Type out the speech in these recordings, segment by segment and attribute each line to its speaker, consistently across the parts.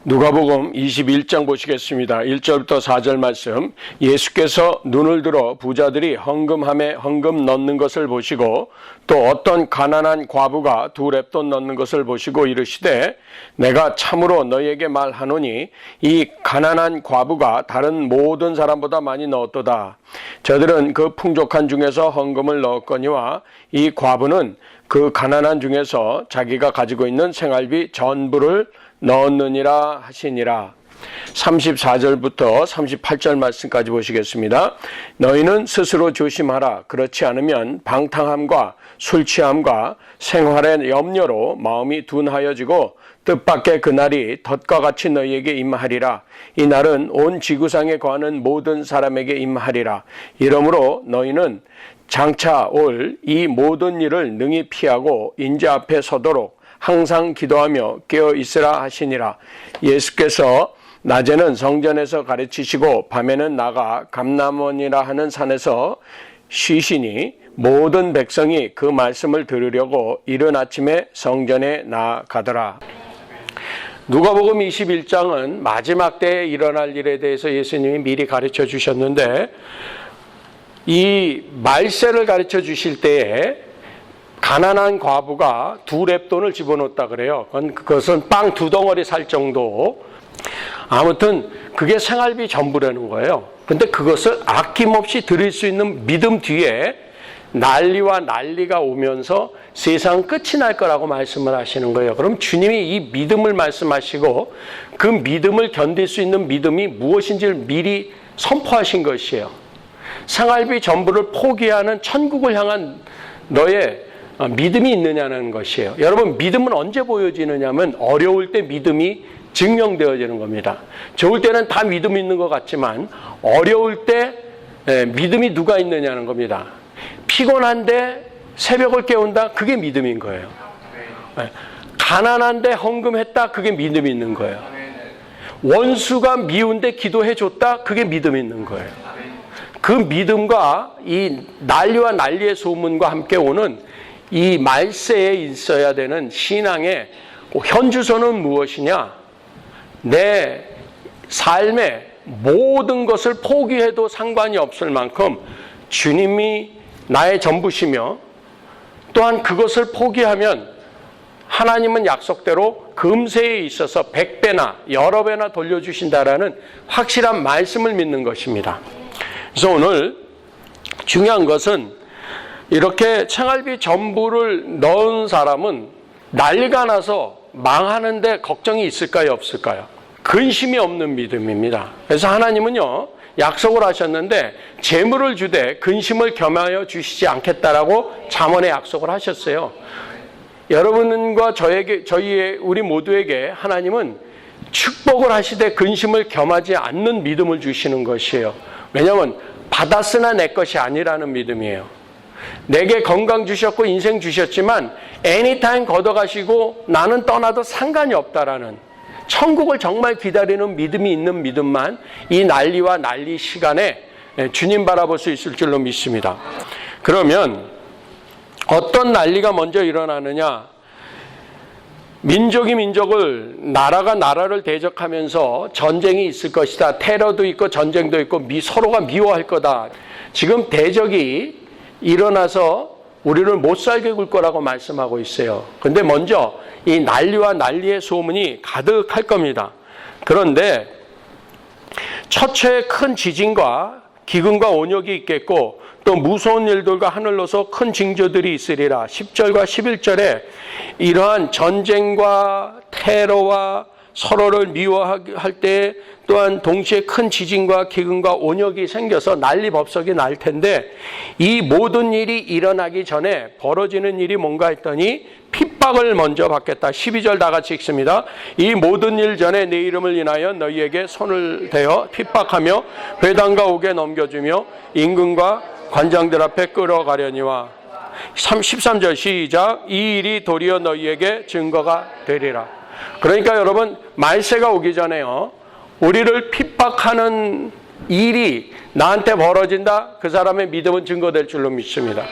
Speaker 1: 누가복음 21장 보시겠습니다. 1절부터 4절 말씀. 예수께서 눈을 들어 부자들이 헌금함에 헌금 넣는 것을 보시고 또 어떤 가난한 과부가 2렙돈 넣는 것을 보시고 이르시되 내가 참으로 너희에게 말하노니 이 가난한 과부가 다른 모든 사람보다 많이 넣었도다. 저들은 그 풍족한 중에서 헌금을 넣었거니와 이 과부는 그 가난한 중에서 자기가 가지고 있는 생활비 전부를 넣었느니라 하시니라. 34절부터 38절 말씀까지 보시겠습니다. 너희는 스스로 조심하라. 그렇지 않으면 방탕함과 술취함과 생활의 염려로 마음이 둔하여지고 뜻밖의 그날이 덫과 같이 너희에게 임하리라. 이 날은 온 지구상에 거하는 모든 사람에게 임하리라. 이러므로 너희는 장차 올 이 모든 일을 능히 피하고 인자 앞에 서도록 항상 기도하며 깨어 있으라 하시니라. 예수께서 낮에는 성전에서 가르치시고 밤에는 나가 감람원이라 하는 산에서 쉬시니 모든 백성이 그 말씀을 들으려고 이른 아침에 성전에 나가더라. 누가복음 21장은 마지막 때에 일어날 일에 대해서 예수님이 미리 가르쳐 주셨는데 이 말세를 가르쳐 주실 때에 가난한 과부가 2렙돈을 집어넣었다 그래요. 그것은 빵 2덩어리 살 정도. 아무튼 그게 생활비 전부라는 거예요. 근데 그것을 아낌없이 드릴 수 있는 믿음 뒤에 난리와 난리가 오면서 세상 끝이 날 거라고 말씀을 하시는 거예요. 그럼 주님이 이 믿음을 말씀하시고 그 믿음을 견딜 수 있는 믿음이 무엇인지를 미리 선포하신 것이에요. 생활비 전부를 포기하는 천국을 향한 너의 믿음이 있느냐는 것이에요. 여러분, 믿음은 언제 보여지느냐면 어려울 때 믿음이 증명되어지는 겁니다. 좋을 때는 다 믿음이 있는 것 같지만 어려울 때 믿음이 누가 있느냐는 겁니다. 피곤한데 새벽을 깨운다, 그게 믿음인 거예요. 가난한데 헌금했다, 그게 믿음이 있는 거예요. 원수가 미운데 기도해줬다, 그게 믿음이 있는 거예요. 그 믿음과 이 난리와 난리의 소문과 함께 오는 이 말세에 있어야 되는 신앙의 현주소는 무엇이냐? 내 삶의 모든 것을 포기해도 상관이 없을 만큼 주님이 나의 전부시며 또한 그것을 포기하면 하나님은 약속대로 금세에 있어서 100배나 여러 배나 돌려주신다라는 확실한 말씀을 믿는 것입니다. 그래서 오늘 중요한 것은 이렇게 생활비 전부를 넣은 사람은 난리가 나서 망하는데 걱정이 있을까요, 없을까요? 근심이 없는 믿음입니다. 그래서 하나님은요, 약속을 하셨는데 재물을 주되 근심을 겸하여 주시지 않겠다라고 잠언에 약속을 하셨어요. 여러분과 우리 모두에게 하나님은 축복을 하시되 근심을 겸하지 않는 믿음을 주시는 것이에요. 왜냐하면 받았으나 내 것이 아니라는 믿음이에요. 내게 건강 주셨고 인생 주셨지만 애니타임 걷어가시고 나는 떠나도 상관이 없다라는, 천국을 정말 기다리는 믿음이 있는 믿음만 이 난리와 난리 시간에 주님 바라볼 수 있을 줄로 믿습니다. 그러면 어떤 난리가 먼저 일어나느냐? 민족이 민족을, 나라가 나라를 대적하면서 전쟁이 있을 것이다. 테러도 있고 전쟁도 있고 서로가 미워할 거다. 지금 대적이 일어나서 우리를 못 살게 굴 거라고 말씀하고 있어요. 근데 먼저 이 난리와 난리의 소문이 가득할 겁니다. 그런데 처처에 큰 지진과 기근과 온역이 있겠고 또 무서운 일들과 하늘로서 큰 징조들이 있으리라. 10절과 11절에 이러한 전쟁과 테러와 서로를 미워할 때 또한 동시에 큰 지진과 기근과 온역이 생겨서 난리법석이 날 텐데 이 모든 일이 일어나기 전에 벌어지는 일이 뭔가 했더니 핍박을 먼저 받겠다. 12절 다 같이 읽습니다. 이 모든 일 전에 내 이름을 인하여 너희에게 손을 대어 핍박하며 회당과 옥에 넘겨주며 임금과 관장들 앞에 끌어가려니와. 13절 시작. 이 일이 도리어 너희에게 증거가 되리라. 그러니까 여러분, 말세가 오기 전에요, 우리를 핍박하는 일이 나한테 벌어진다, 그 사람의 믿음은 증거될 줄로 믿습니다.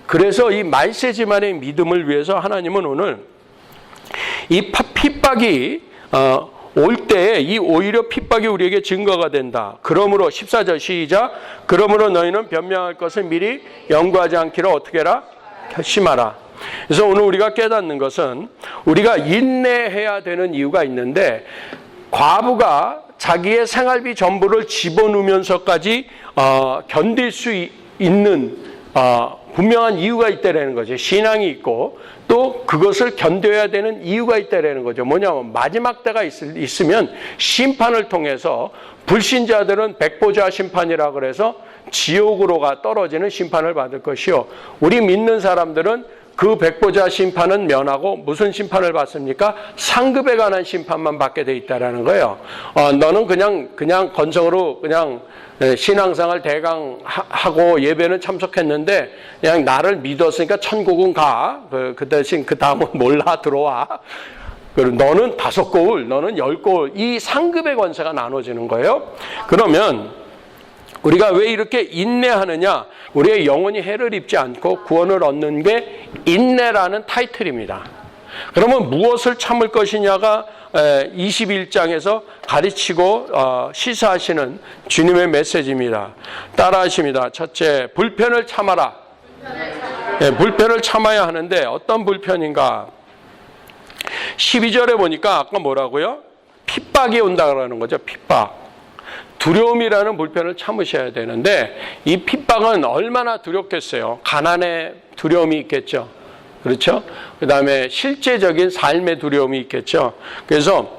Speaker 1: 그래서 이 말세지만의 믿음을 위해서 하나님은 오늘 이 핍박이 올 때에 이 오히려 핍박이 우리에게 증거가 된다. 그러므로 14절 시작. 그러므로 너희는 변명할 것을 미리 연구하지 않기로 어떻게 해라? 결심하라. 그래서 오늘 우리가 깨닫는 것은 우리가 인내해야 되는 이유가 있는데 과부가 자기의 생활비 전부를 집어넣으면서까지 견딜 수 있는 분명한 이유가 있다라는 거죠. 신앙이 있고 또 그것을 견뎌야 되는 이유가 있다라는 거죠. 뭐냐면 마지막 때가 있으면 심판을 통해서 불신자들은 백보자 심판이라 그래서 지옥으로 떨어지는 심판을 받을 것이요. 우리 믿는 사람들은 그 백보자 심판은 면하고 무슨 심판을 받습니까? 상급에 관한 심판만 받게 돼 있다라는 거예요. 너는 그냥 건성으로 그냥 신앙생활 대강 하고 예배는 참석했는데 그냥 나를 믿었으니까 천국은 가. 그 대신 그 다음은 몰라 들어와. 그리고 너는 5고울, 너는 10고울. 이 상급의 권세가 나눠지는 거예요. 그러면 우리가 왜 이렇게 인내하느냐? 우리의 영혼이 해를 입지 않고 구원을 얻는 게 인내라는 타이틀입니다. 그러면 무엇을 참을 것이냐가 21장에서 가르치고 시사하시는 주님의 메시지입니다. 따라하십니다. 첫째, 불편을 참아라. 불편을 참아야 하는데 어떤 불편인가? 12절에 보니까 아까 뭐라고요? 핍박이 온다는 거죠. 핍박. 두려움이라는 불편을 참으셔야 되는데 이 핍박은 얼마나 두렵겠어요. 가난의 두려움이 있겠죠. 그렇죠? 그 다음에 실제적인 삶의 두려움이 있겠죠. 그래서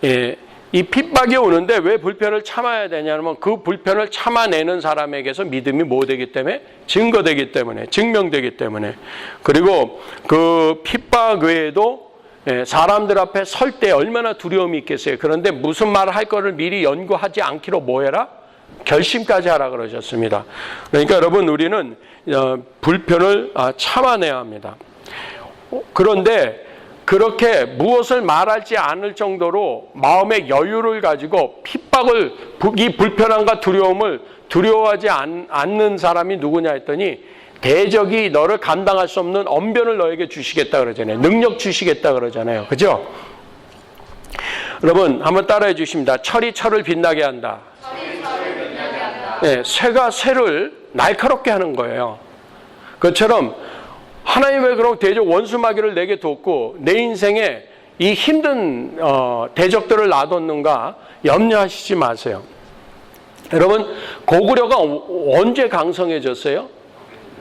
Speaker 1: 이 핍박이 오는데 왜 불편을 참아야 되냐면 그 불편을 참아내는 사람에게서 믿음이 뭐 되기 때문에? 증거되기 때문에, 증명되기 때문에. 그리고 그 핍박 외에도 사람들 앞에 설 때 얼마나 두려움이 있겠어요. 그런데 무슨 말을 할 거를 미리 연구하지 않기로 뭐 해라? 결심까지 하라 그러셨습니다. 그러니까 여러분 우리는 불편을 참아내야 합니다. 그런데 그렇게 무엇을 말하지 않을 정도로 마음의 여유를 가지고 핍박을, 이 불편함과 두려움을 두려워하지 않는 사람이 누구냐 했더니 대적이 너를 감당할 수 없는 언변을 너에게 주시겠다 그러잖아요. 능력 주시겠다 그러잖아요. 그죠? 여러분 한번 따라해 주십니다. 철이 철을 빛나게 한다. 네, 쇠가 쇠를 날카롭게 하는 거예요. 그것처럼 하나님 왜 그럼 대적 원수마귀를 내게 뒀고 내 인생에 이 힘든 대적들을 놔뒀는가 염려하시지 마세요. 여러분 고구려가 언제 강성해졌어요?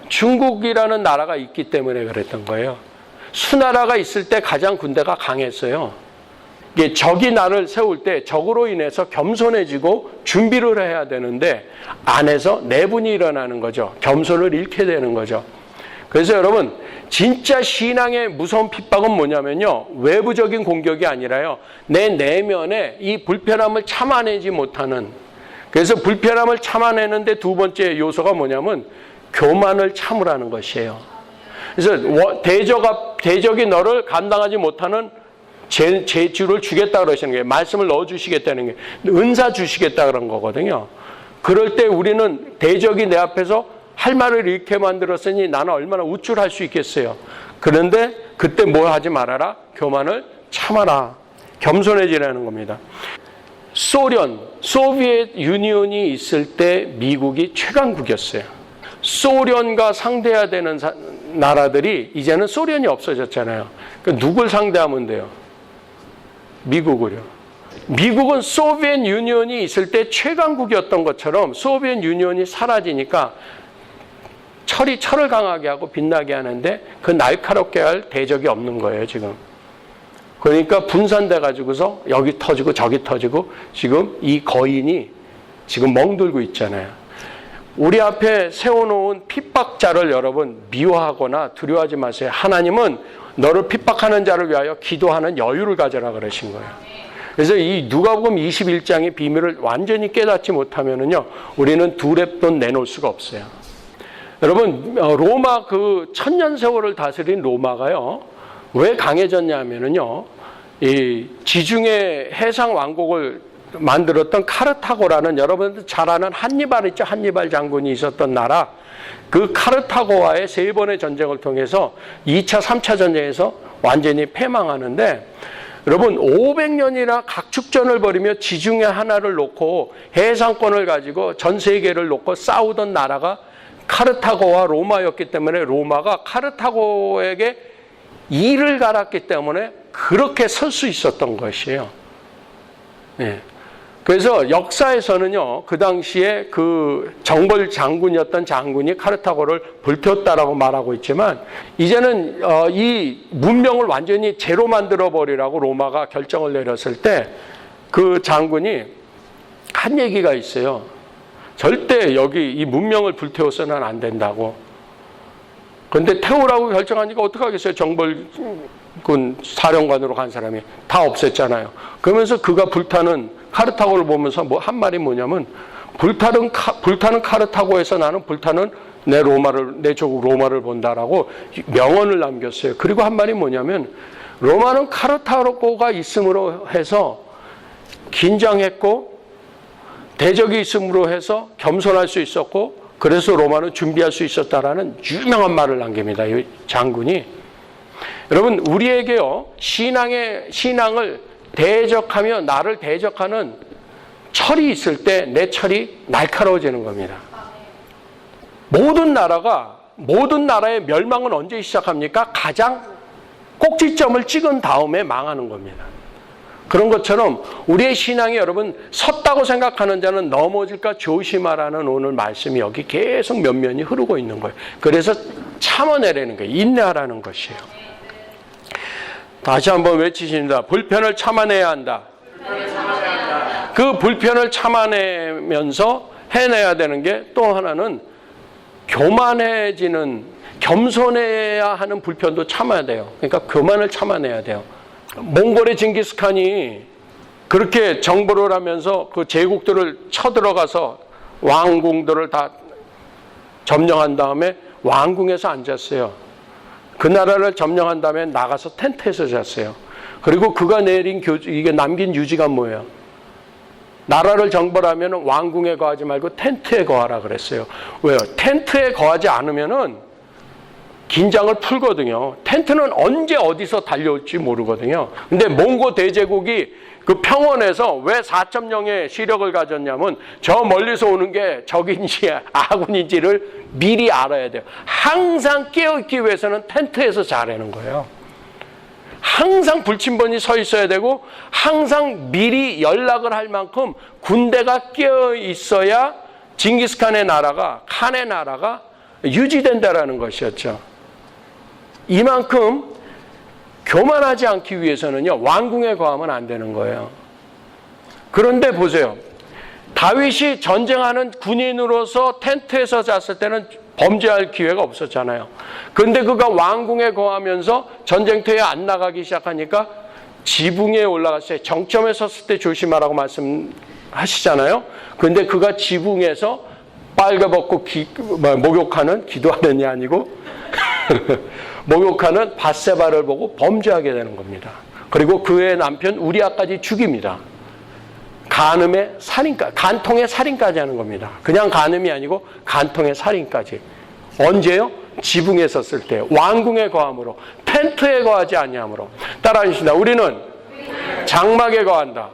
Speaker 1: 중국이라는 나라가 있기 때문에 그랬던 거예요. 수나라가 있을 때 가장 군대가 강했어요. 이게 적이 나를 세울 때 적으로 인해서 겸손해지고 준비를 해야 되는데 안에서 내분이 일어나는 거죠. 겸손을 잃게 되는 거죠. 그래서 여러분 진짜 신앙의 무서운 핍박은 뭐냐면요. 외부적인 공격이 아니라요. 내 내면에 이 불편함을 참아내지 못하는, 그래서 불편함을 참아내는데 두 번째 요소가 뭐냐면 교만을 참으라는 것이에요. 그래서 대적이 너를 감당하지 못하는 재주를 주겠다 그러시는 거예요. 말씀을 넣어주시겠다는 게 은사 주시겠다 그런 거거든요. 그럴 때 우리는 대적이 내 앞에서 할 말을 이렇게 만들었으니 나는 얼마나 우쭐할 수 있겠어요. 그런데 그때 뭘 하지 말아라? 교만을 참아라. 겸손해지라는 겁니다. 소비에트 유니온이 있을 때 미국이 최강국이었어요. 소련과 상대해야 되는 나라들이 이제는 소련이 없어졌잖아요. 그러니까 누굴 상대하면 돼요? 미국을요. 미국은 소비에트 유니온이 있을 때 최강국이었던 것처럼 소비에트 유니온이 사라지니까 철을 강하게 하고 빛나게 하는데 그 날카롭게 할 대적이 없는 거예요, 지금. 그러니까 분산돼 가지고서 여기 터지고 저기 터지고 지금 이 거인이 지금 멍들고 있잖아요. 우리 앞에 세워놓은 핍박자를 여러분 미워하거나 두려워하지 마세요. 하나님은 너를 핍박하는 자를 위하여 기도하는 여유를 가져라 그러신 거예요. 그래서 이 누가복음 21장의 비밀을 완전히 깨닫지 못하면은요, 우리는 두렵돈 내놓을 수가 없어요. 여러분, 로마 그 천년 세월을 다스린 로마가요, 왜 강해졌냐면은요, 이 지중해 해상 왕국을 만들었던 카르타고라는 여러분들 잘 아는 한니발 있죠? 한니발 장군이 있었던 나라. 그 카르타고와의 3번의 전쟁을 통해서 2차, 3차 전쟁에서 완전히 패망하는데 여러분 500년이나 각축전을 벌이며 지중해 하나를 놓고 해상권을 가지고 전 세계를 놓고 싸우던 나라가 카르타고와 로마였기 때문에 로마가 카르타고에게 이를 갈았기 때문에 그렇게 설 수 있었던 것이에요. 네. 그래서 역사에서는요, 그 당시에 그 정벌 장군이었던 장군이 카르타고를 불태웠다라고 말하고 있지만, 이제는 이 문명을 완전히 제로 만들어 버리라고 로마가 결정을 내렸을 때 그 장군이 한 얘기가 있어요. 절대 여기 이 문명을 불태워서는 안 된다고. 그런데 태우라고 결정하니까 어떡하겠어요? 정벌군 사령관으로 간 사람이 다 없앴잖아요. 그러면서 그가 불타는 카르타고를 보면서 한 말이 뭐냐면, 불타는 카르타고에서 나는 불타는 내 조국 로마를 본다라고 명언을 남겼어요. 그리고 한 말이 뭐냐면, 로마는 카르타고가 있음으로 해서 긴장했고 대적이 있음으로 해서 겸손할 수 있었고, 그래서 로마는 준비할 수 있었다라는 유명한 말을 남깁니다. 이 장군이. 여러분, 우리에게요, 신앙을 대적하며 나를 대적하는 철이 있을 때 내 철이 날카로워지는 겁니다. 모든 나라의 멸망은 언제 시작합니까? 가장 꼭지점을 찍은 다음에 망하는 겁니다. 그런 것처럼 우리의 신앙이 여러분 섰다고 생각하는 자는 넘어질까 조심하라는 오늘 말씀이 여기 계속 면면이 흐르고 있는 거예요. 그래서 참아내라는 거예요. 인내하라는 것이에요. 다시 한번 외치십니다. 불편을 참아내야 한다. 그 불편을 참아내면서 해내야 되는 게 또 하나는 겸손해야 하는 불편도 참아야 돼요. 그러니까 교만을 참아내야 돼요. 몽골의 징기스칸이 그렇게 정벌을 하면서 그 제국들을 쳐들어가서 왕궁들을 다 점령한 다음에 왕궁에서 앉았어요. 그 나라를 점령한 다음에 나가서 텐트에서 잤어요. 그리고 그가 남긴 유지가 뭐예요? 나라를 정벌하면 왕궁에 거하지 말고 텐트에 거하라 그랬어요. 왜요? 텐트에 거하지 않으면은 긴장을 풀거든요. 텐트는 언제 어디서 달려올지 모르거든요. 근데 몽고 대제국이 그 평원에서 왜 4.0의 시력을 가졌냐면 저 멀리서 오는 게 적인지 아군인지를 미리 알아야 돼요. 항상 깨어있기 위해서는 텐트에서 자라는 거예요. 항상 불침번이 서 있어야 되고 항상 미리 연락을 할 만큼 군대가 깨어있어야 징기스칸의 나라가, 칸의 나라가 유지된다라는 것이었죠. 이만큼 교만하지 않기 위해서는요, 왕궁에 거하면 안 되는 거예요. 그런데 보세요. 다윗이 전쟁하는 군인으로서 텐트에서 잤을 때는 범죄할 기회가 없었잖아요. 그런데 그가 왕궁에 거하면서 전쟁터에 안 나가기 시작하니까 지붕에 올라갔어요. 정점에 섰을 때 조심하라고 말씀하시잖아요. 그런데 그가 지붕에서 빨개벗고 목욕하는, 기도하는 게 아니고 목욕하는 밧세바를 보고 범죄하게 되는 겁니다. 그리고 그의 남편 우리아까지 죽입니다. 간음의 살인까지, 간통의 살인까지 하는 겁니다. 그냥 간음이 아니고 간통의 살인까지. 언제요? 지붕에 섰을 때, 왕궁에 거함으로, 텐트에 거하지 아니함으로. 따라하십니다. 우리는 장막에 거한다.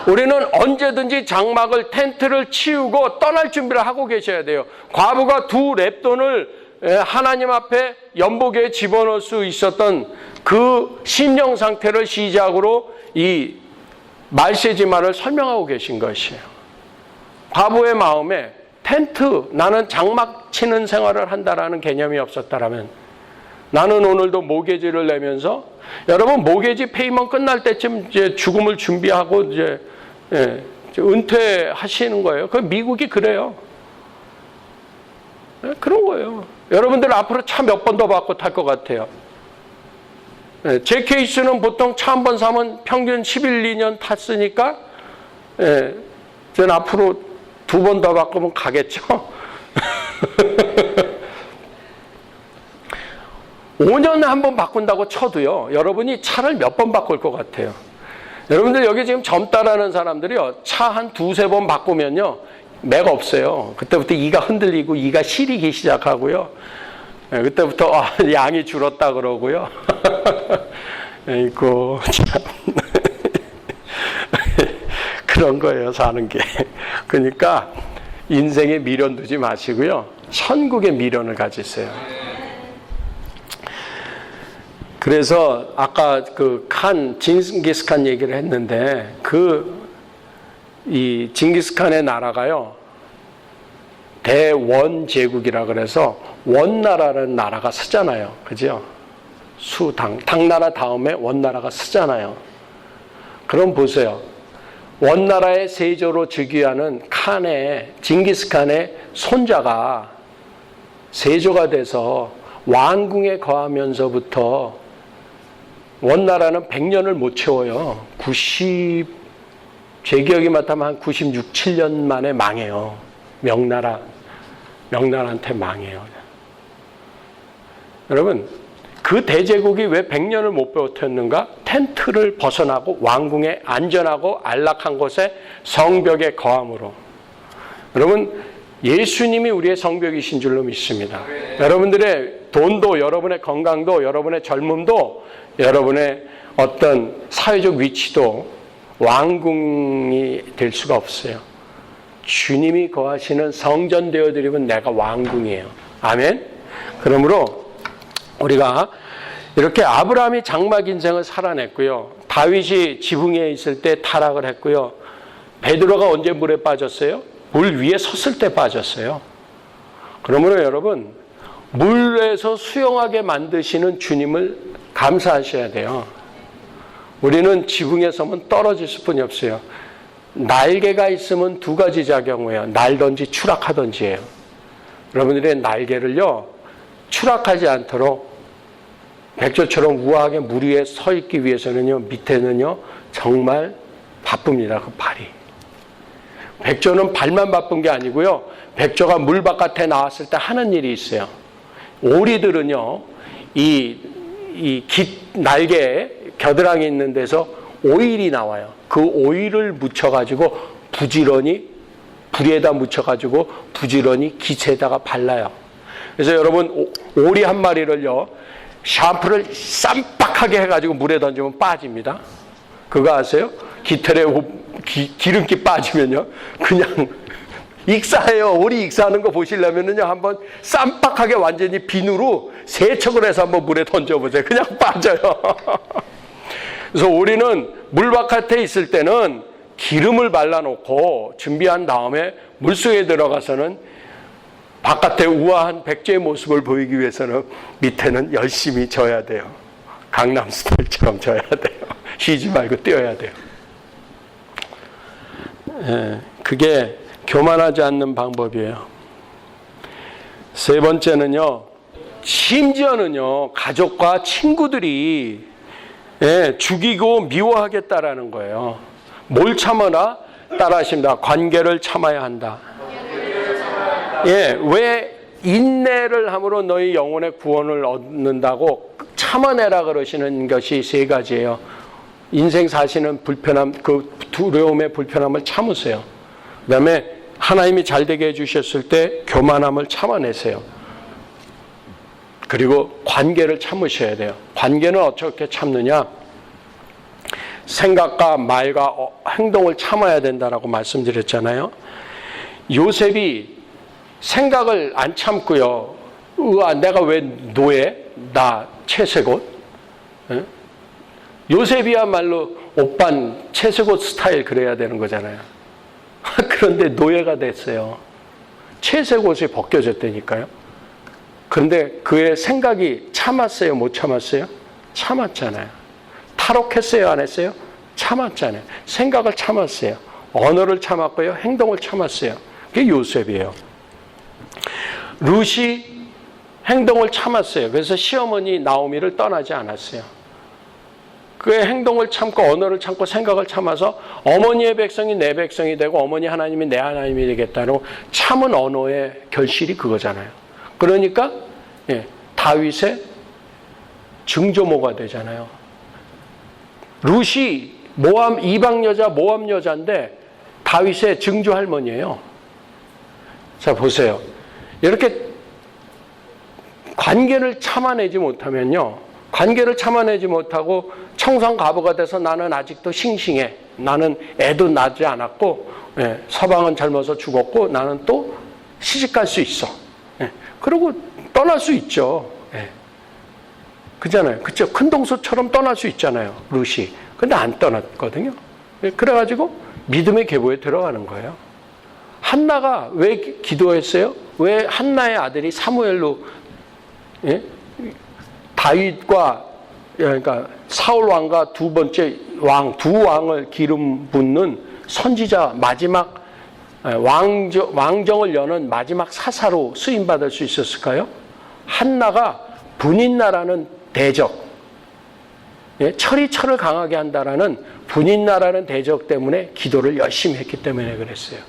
Speaker 1: 우리는 언제든지 장막을, 텐트를 치우고 떠날 준비를 하고 계셔야 돼요. 과부가 2 렙돈을 하나님 앞에 연복에 집어넣을 수 있었던 그 심령 상태를 시작으로 이 말세지만을 설명하고 계신 것이에요. 과부의 마음에 텐트, 나는 장막 치는 생활을 한다라는 개념이 없었다라면, 나는 오늘도 모계지를 내면서, 여러분 모계지 페이먼 끝날 때쯤 이제 죽음을 준비하고 이제 은퇴하시는 거예요. 그 미국이 그래요. 그런 거예요. 여러분들 앞으로 차 몇 번 더 바꿔 탈 것 같아요. 제 케이스는 보통 차 한 번 사면 평균 11, 2년 탔으니까 저는 앞으로 2번 더 바꾸면 가겠죠. 5년에 한 번 바꾼다고 쳐도요, 여러분이 차를 몇 번 바꿀 것 같아요? 여러분들 여기 지금 젊다라는 사람들이요, 차 한 2, 3번 바꾸면요 맥 없어요. 그때부터 이가 흔들리고 이가 시리기 시작하고요. 그때부터 양이 줄었다 그러고요. 아이고, 참. 그런 거예요, 사는 게. 그러니까 인생에 미련 두지 마시고요. 천국의 미련을 가지세요. 그래서 아까 징기스칸 얘기를 했는데 이 징기스칸의 나라가요. 대원 제국이라 그래서 원나라라는 나라가 쓰잖아요. 그죠? 당나라 다음에 원나라가 쓰잖아요. 그럼 보세요. 원나라의 세조로 즉위하는 징기스칸의 손자가 세조가 돼서 왕궁에 거하면서부터 원나라는 100년을 못 채워요. 제 기억이 맞다면 한 96, 7년 만에 망해요. 명나라한테 망해요. 여러분, 그 대제국이 왜 100년을 못 버텼는가? 텐트를 벗어나고 왕궁의 안전하고 안락한 곳에 성벽에 거함으로. 여러분, 예수님이 우리의 성벽이신 줄로 믿습니다. 여러분들의 돈도, 여러분의 건강도, 여러분의 젊음도, 여러분의 어떤 사회적 위치도 왕궁이 될 수가 없어요. 주님이 거하시는 성전 되어드리면 내가 왕궁이에요. 아멘? 그러므로 우리가 이렇게 아브라함이 장막 인생을 살아냈고요. 다윗이 지붕에 있을 때 타락을 했고요. 베드로가 언제 물에 빠졌어요? 물 위에 섰을 때 빠졌어요. 그러므로 여러분, 물에서 수영하게 만드시는 주님을 감사하셔야 돼요. 우리는 지붕에 서면 떨어질 수뿐이 없어요. 날개가 있으면 두 가지 작용이에요. 날든지 추락하든지예요. 여러분들의 날개를요, 추락하지 않도록 백조처럼 우아하게 물 위에 서 있기 위해서는요, 밑에는요, 정말 바쁩니다. 그 발이. 백조는 발만 바쁜 게 아니고요, 백조가 물 바깥에 나왔을 때 하는 일이 있어요. 오리들은요, 날개에 겨드랑이 있는 데서 오일이 나와요. 그 오일을 묻혀가지고 불에다 묻혀가지고 부지런히 기체에다가 발라요. 그래서 여러분, 오리 한 마리를요, 샴푸를 쌈박하게 해가지고 물에 던지면 빠집니다. 그거 아세요? 깃털에 기름기 빠지면요, 그냥 익사해요. 오리 익사하는 거 보시려면요, 한번 쌈박하게 완전히 비누로 세척을 해서 한번 물에 던져보세요. 그냥 빠져요. 그래서 오리는 물 바깥에 있을 때는 기름을 발라놓고 준비한 다음에 물속에 들어가서는 바깥에 우아한 백조의 모습을 보이기 위해서는 밑에는 열심히 져야 돼요. 강남 스타일처럼 져야 돼요. 쉬지 말고 뛰어야 돼요. 그게 교만하지 않는 방법이에요. 세 번째는요, 심지어는요, 가족과 친구들이 죽이고 미워하겠다라는 거예요. 뭘 참아라? 따라하십니다. 관계를 참아야 한다. 왜 인내를 함으로 너희 영혼의 구원을 얻는다고 참아내라 그러시는 것이 세 가지예요. 인생 사시는 불편함, 그 두려움의 불편함을 참으세요. 그 다음에 하나님이 잘 되게 해주셨을 때 교만함을 참아내세요. 그리고 관계를 참으셔야 돼요. 관계는 어떻게 참느냐? 생각과 말과 행동을 참아야 된다라고 말씀드렸잖아요. 요셉이 생각을 안 참고요. 내가 왜 노예? 나 채색옷? 요셉이야말로 오빤 채색옷 스타일 그래야 되는 거잖아요. 그런데 노예가 됐어요. 채색옷이 벗겨졌다니까요. 그런데 그의 생각이 참았어요? 못 참았어요? 참았잖아요. 탈옥했어요? 안 했어요? 참았잖아요. 생각을 참았어요. 언어를 참았고요. 행동을 참았어요. 그게 요셉이에요. 룻이 행동을 참았어요. 그래서 시어머니 나오미를 떠나지 않았어요. 그의 행동을 참고 언어를 참고 생각을 참아서 어머니의 백성이 내 백성이 되고 어머니 하나님이 내 하나님이 되겠다는 참은 언어의 결실이 그거잖아요. 그러니까 다윗의 증조모가 되잖아요. 룻이 이방 여자 모압 여자인데 다윗의 증조 할머니예요. 자, 보세요. 이렇게 관계를 참아내지 못하면요, 관계를 참아내지 못하고 청산 과부가 돼서 나는 아직도 싱싱해. 나는 애도 낳지 않았고, 서방은 젊어서 죽었고, 나는 또 시집갈 수 있어. 그리고 떠날 수 있죠. 그잖아요. 그쵸? 큰 동서처럼 떠날 수 있잖아요. 룻이. 근데 안 떠났거든요. 그래가지고 믿음의 계보에 들어가는 거예요. 한나가 왜 기도했어요? 왜 한나의 아들이 사무엘로 다윗과 그러니까 사울 왕과 두 번째 왕, 두 왕을 기름 붓는 선지자 마지막 왕정을 여는 마지막 사사로 쓰임받을 수 있었을까요? 한나가 분인나라는 대적, 철이 철을 강하게 한다라는 분인나라는 대적 때문에 기도를 열심히 했기 때문에 그랬어요.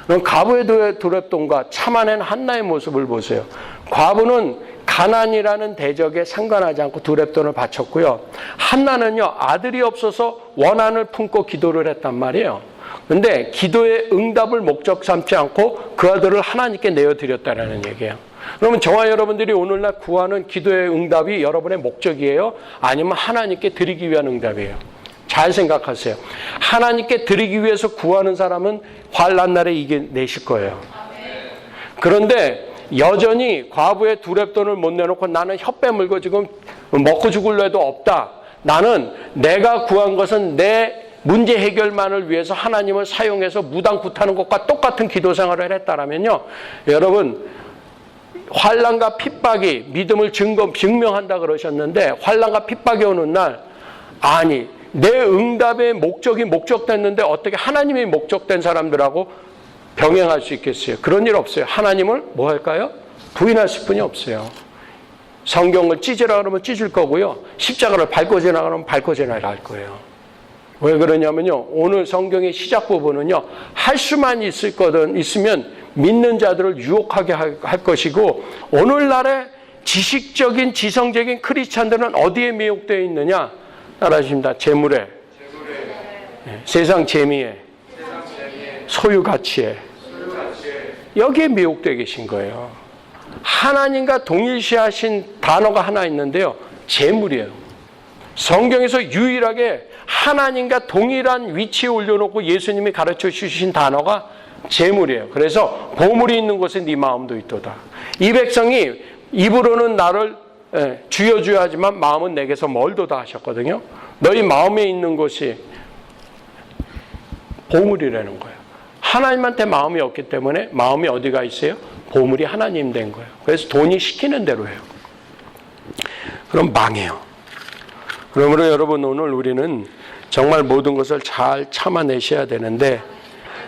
Speaker 1: 그럼 과부의 두렵돈과 참아낸 한나의 모습을 보세요. 과부는 가난이라는 대적에 상관하지 않고 두렵돈을 바쳤고요. 한나는요, 아들이 없어서 원한을 품고 기도를 했단 말이에요. 그런데 기도의 응답을 목적 삼지 않고 그 아들을 하나님께 내어드렸다라는 얘기예요. 그러면 저와 여러분들이 오늘날 구하는 기도의 응답이 여러분의 목적이에요? 아니면 하나님께 드리기 위한 응답이에요? 잘 생각하세요. 하나님께 드리기 위해서 구하는 사람은 환난 날에 이겨내실 거예요. 그런데 여전히 과부의 두렵돈을 못 내놓고 나는 혓빼 물고 지금 먹고 죽을 애도 없다. 나는 내가 구한 것은 내 문제 해결만을 위해서 하나님을 사용해서 무당굿하는 것과 똑같은 기도 생활을 했다라면요. 여러분, 환난과 핍박이 믿음을 증명한다 그러셨는데 환난과 핍박이 오는 날, 아니 내 응답의 목적이 목적됐는데 어떻게 하나님이 목적된 사람들하고 병행할 수 있겠어요? 그런 일 없어요. 하나님을 뭐 할까요? 부인하실 분이 없어요. 성경을 찢으라 그러면 찢을 거고요. 십자가를 밟고 지나가면 밟고 지나갈 거예요. 왜 그러냐면요. 오늘 성경의 시작 부분은요. 할 수만 있으면 믿는 자들을 유혹하게 할 것이고, 오늘날의 지식적인 지성적인 크리스찬들은 어디에 미혹되어 있느냐? 따라하십니다. 재물에, 세상 재미에, 소유 가치에, 여기에 미혹되어 계신 거예요. 하나님과 동일시하신 단어가 하나 있는데요. 재물이에요. 성경에서 유일하게 하나님과 동일한 위치에 올려놓고 예수님이 가르쳐 주신 단어가 재물이에요. 그래서 보물이 있는 곳에 네 마음도 있도다. 이 백성이 입으로는 나를 주여 주여 하지만 마음은 내게서 멀도다 하셨거든요. 너희 마음에 있는 것이 보물이라는 거예요. 하나님한테 마음이 없기 때문에 마음이 어디가 있어요? 보물이 하나님 된 거예요. 그래서 돈이 시키는 대로 해요. 그럼 망해요. 그러므로 여러분, 오늘 우리는 정말 모든 것을 잘 참아내셔야 되는데,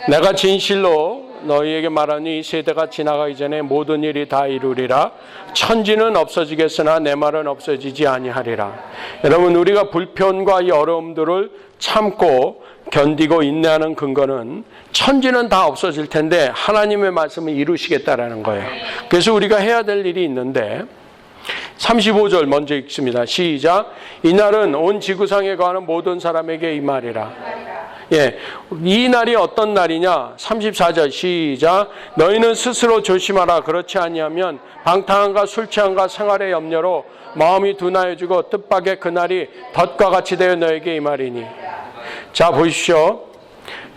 Speaker 1: 내가 진실로 너희에게 말하니 이 세대가 지나가기 전에 모든 일이 다 이루리라. 천지는 없어지겠으나 내 말은 없어지지 아니하리라. 여러분, 우리가 불편과 이 어려움들을 참고 견디고 인내하는 근거는 천지는 다 없어질 텐데 하나님의 말씀을 이루시겠다라는 거예요. 그래서 우리가 해야 될 일이 있는데, 35절 먼저 읽습니다. 시작. 이날은 온 지구상에 거하는 모든 사람에게 이 말이라. 이 날이 어떤 날이냐? 34절 시작. 너희는 스스로 조심하라. 그렇지 아니하면 방탕함과 술 취함과 생활의 염려로 마음이 둔하여지고 뜻밖의 그날이 덫과 같이 되어 너에게 이 말이니. 자, 보십시오.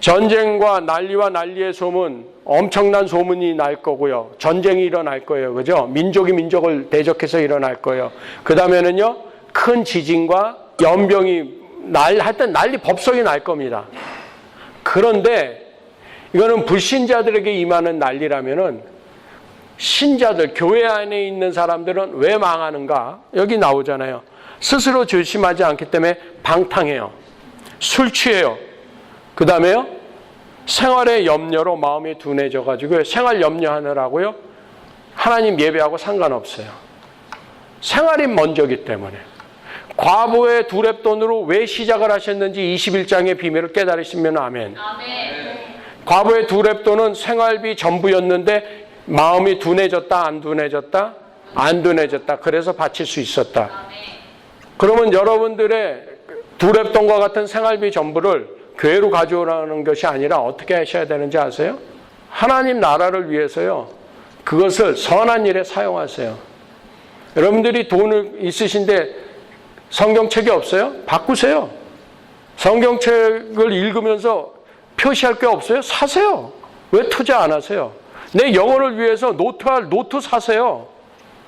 Speaker 1: 전쟁과 난리와 난리의 소문, 엄청난 소문이 날 거고요. 전쟁이 일어날 거예요. 그죠? 민족이 민족을 대적해서 일어날 거예요. 그 다음에는요, 큰 지진과 연병이 하여튼 난리 법석이 날 겁니다. 그런데 이거는 불신자들에게 임하는 난리라면은 신자들, 교회 안에 있는 사람들은 왜 망하는가? 여기 나오잖아요. 스스로 조심하지 않기 때문에 방탕해요. 술 취해요. 그 다음에요, 생활의 염려로 마음이 둔해져가지고 생활 염려하느라고요, 하나님 예배하고 상관없어요. 생활이 먼저기 때문에. 과부의 두렵돈으로 왜 시작을 하셨는지 21장의 비밀을 깨달으시면 아멘. 과부의 두렵돈은 생활비 전부였는데 마음이 둔해졌다, 안 둔해졌다? 안 둔해졌다. 그래서 바칠 수 있었다. 그러면 여러분들의 두렵돈과 같은 생활비 전부를 교회로 가져오라는 것이 아니라 어떻게 하셔야 되는지 아세요? 하나님 나라를 위해서요, 그것을 선한 일에 사용하세요. 여러분들이 돈을 있으신데 성경책이 없어요? 바꾸세요. 성경책을 읽으면서 표시할 게 없어요? 사세요. 왜 투자 안 하세요? 내 영혼을 위해서 노트 사세요.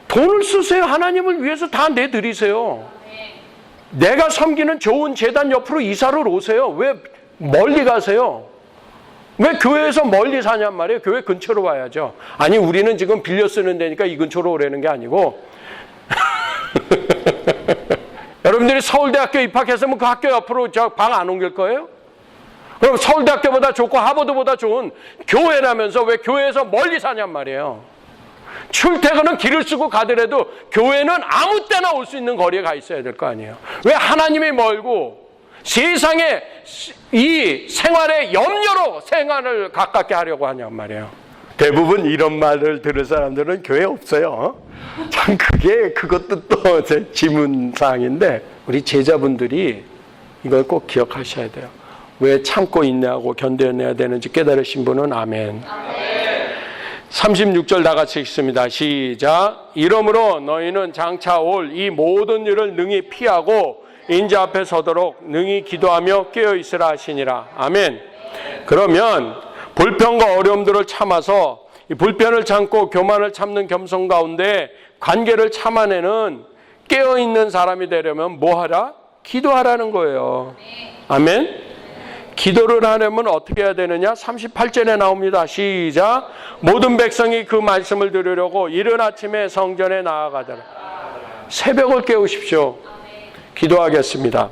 Speaker 1: 돈을 쓰세요. 하나님을 위해서 다 내드리세요. 내가 섬기는 좋은 재단 옆으로 이사를 오세요. 왜 멀리 가세요? 왜 교회에서 멀리 사냔 말이에요. 교회 근처로 와야죠. 아니 우리는 지금 빌려 쓰는 데니까 이 근처로 오라는 게 아니고 여러분들이 서울대학교 입학했으면 그 학교 옆으로 저 방 안 옮길 거예요? 그럼 서울대학교보다 좋고 하버드보다 좋은 교회라면서 왜 교회에서 멀리 사냔 말이에요. 출퇴근은 길을 쓰고 가더라도 교회는 아무 때나 올 수 있는 거리에 가 있어야 될 거 아니에요. 왜 하나님이 멀고 세상에 이 생활의 염려로 생활을 가깝게 하려고 하냔 말이에요. 대부분 이런 말을 들을 사람들은 교회 없어요. 참 그것도 또 제 지문사항인데 우리 제자분들이 이걸 꼭 기억하셔야 돼요. 왜 참고 인내하고 견뎌내야 되는지 깨달으신 분은 아멘. 36절 다 같이 읽습니다. 시작. 이러므로 너희는 장차 올 이 모든 일을 능히 피하고 인자 앞에 서도록 능히 기도하며 깨어있으라 하시니라. 아멘. 그러면 불평과 어려움들을 참아서 이 불편을 참고 교만을 참는 겸손 가운데 관계를 참아내는 깨어있는 사람이 되려면 뭐 하라? 기도하라는 거예요. 아멘. 기도를 하려면 어떻게 해야 되느냐? 38절에 나옵니다. 시작. 모든 백성이 그 말씀을 들으려고 이른 아침에 성전에 나아가더라. 새벽을 깨우십시오. 기도하겠습니다.